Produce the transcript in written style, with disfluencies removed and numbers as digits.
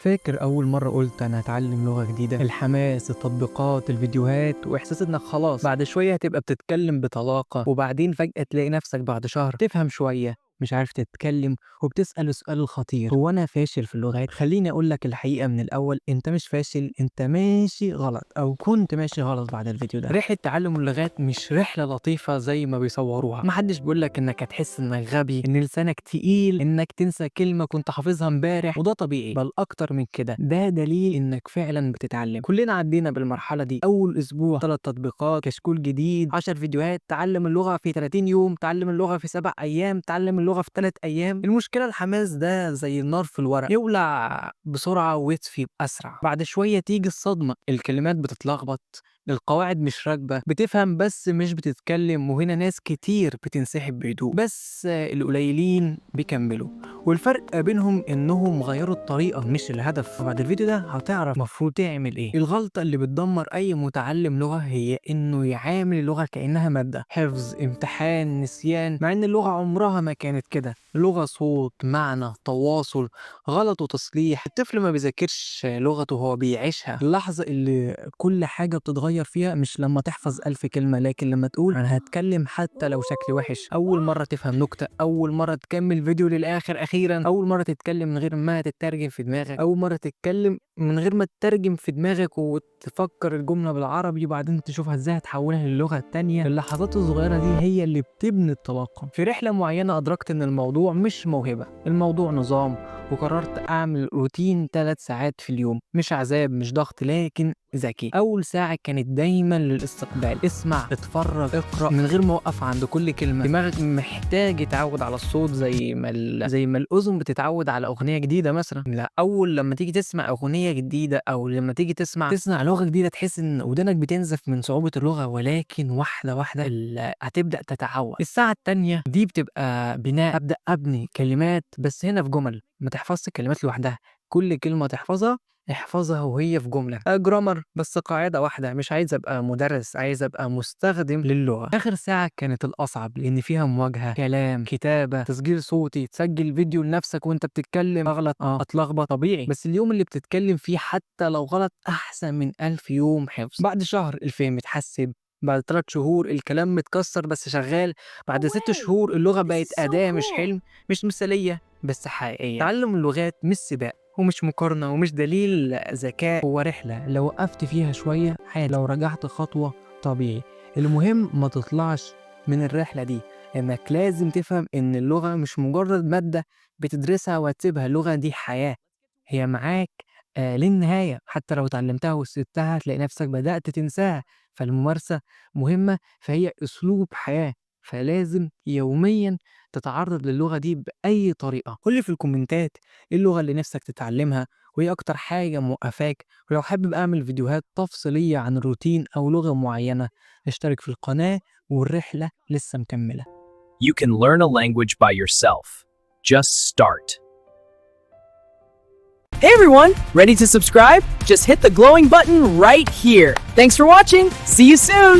فاكر أول مرة قلت أنا هتعلم لغة جديدة؟ الحماس، التطبيقات، الفيديوهات، وإحساس إنك خلاص بعد شوية هتبقى بتتكلم بطلاقة، وبعدين فجأة تلاقي نفسك بعد شهر تفهم شوية، مش عارف تتكلم، وبتسأل السؤال الخطير: هو أنا فاشل في اللغات؟ خليني أقول لك الحقيقة من الأول، أنت مش فاشل، أنت ماشي غلط، أو كنت ماشي غلط. بعد الفيديو ده رحلة تعلم اللغات مش رحلة لطيفة زي ما بيصوروها. محدش بيقولك إنك هتحس إنك غبي، إن لسانك تقيل، إنك تنسى كلمة كنت حافظها امبارح، وده طبيعي، بل أكتر من كده ده دليل إنك فعلا بتتعلم. كلنا عدينا بالمرحلة دي، أول أسبوع 3 تطبيقات، كشكول جديد، 10 فيديوهات، تعلم اللغة في 30 يوم، تعلم اللغة في 7 أيام، تعلم اللغة في 3 أيام. المشكلة الحماس ده زي النار في الورق، يولع بسرعة ويطفي بأسرع. بعد شوية تيجي الصدمة، الكلمات بتتلخبط، القواعد مش راكبة، بتفهم بس مش بتتكلم، وهنا ناس كتير بتنسحب بهدوء، بس القليلين بيكملوا، والفرق بينهم انهم غيروا الطريقة مش الهدف. وبعد الفيديو ده هتعرف مفروض تعمل ايه. الغلطة اللي بتدمر اي متعلم لغة هي انه يعامل اللغة كأنها مادة، حفظ، امتحان، نسيان، مع ان اللغة عمرها ما كانت كده. اللغة صوت، معنى، تواصل، غلط وتصليح. الطفل ما بيذاكرش لغته، هو بيعيشها. اللحظة اللي كل حاجة بتتغير فيها مش لما تحفظ 1000 كلمة، لكن لما تقول أنا هتكلم حتى لو شكلي وحش، أول مرة تفهم نكتة، أول مرة تكمل فيديو للآخر أخيرا، أول مرة تتكلم من غير ما تترجم في دماغك، أول مرة تتكلم من غير ما تترجم في دماغك وتفكر الجملة بالعربي وبعدين تشوفها ازاي هتحولها للغة التانية. اللحظات الصغيرة دي هي اللي بتبني الطلاقة. في رحلة معينة أدركت إن الموضوع مش موهبة، الموضوع نظام، وقررت أعمل روتين 3 ساعات في اليوم، مش عذاب، مش ضغط، لكن ذكي. أول ساعة كانت دايما للاستقبال، اسمع، اتفرج، اقرأ، من غير ما أوقف عند كل كلمة. دماغك محتاج يتعود على الصوت زي ما الأذن بتتعود على أغنية جديدة مثلا. لا، أول لما تيجي تسمع أغنية جديدة أو لما تيجي تسمع لغة جديدة تحس إن ودانك بتنزف من صعوبة اللغة، ولكن واحدة واحدة هتبدأ تتعود. الساعة التانية دي بتبقى بناء، أبدأ أبني كلمات، بس هنا في جمل، ما تحفظش الكلمات لوحدها، كل كلمة تحفظها احفظها وهي في جملة. جرامر، بس قاعدة واحدة. مش عايز أبقى مدرس، عايز أبقى مستخدم للغة. آخر ساعة كانت الأصعب، لأن فيها مواجهة، كلام، كتابة، تسجيل صوتي، تسجل فيديو لنفسك وأنت بتتكلم. أغلط، أتلخبط، طبيعي، بس اليوم اللي بتتكلم فيه حتى لو غلط أحسن من 1000 يوم حفظ. بعد شهر الفهم متحسن، بعد 3 شهور الكلام متكسر بس شغال، بعد 6 شهور اللغة بقت أداة مش حلم، مش مثالية بس حقيقية. تعلم اللغات مش سباق، ومش مقارنة، ومش دليل ذكاء، هو رحلة لو وقفت فيها شوية حال، لو رجعت خطوة طبيعي. المهم ما تطلعش من الرحلة دي، انك لازم تفهم ان اللغة مش مجرد مادة بتدرسها وتسيبها. اللغة دي حياة، هي معاك للنهاية. حتى لو اتعلمتها وسبتها هتلاقي نفسك بدأت تنساها. فالممارسة مهمة، فهي أسلوب حياة، فلازم يوميا تتعرض للغة دي بأي طريقة. قولي في الكومنتات ايه اللغة اللي نفسك تتعلمها، وايه أكتر حاجة موقفاك، ولو حابب أعمل فيديوهات تفصيلية عن الروتين أو لغة معينة اشترك في القناة، والرحلة لسه مكملة. You can learn a language by yourself. Just start. Hey everyone, ready to subscribe? Just hit the glowing button right here. Thanks for watching. See you soon.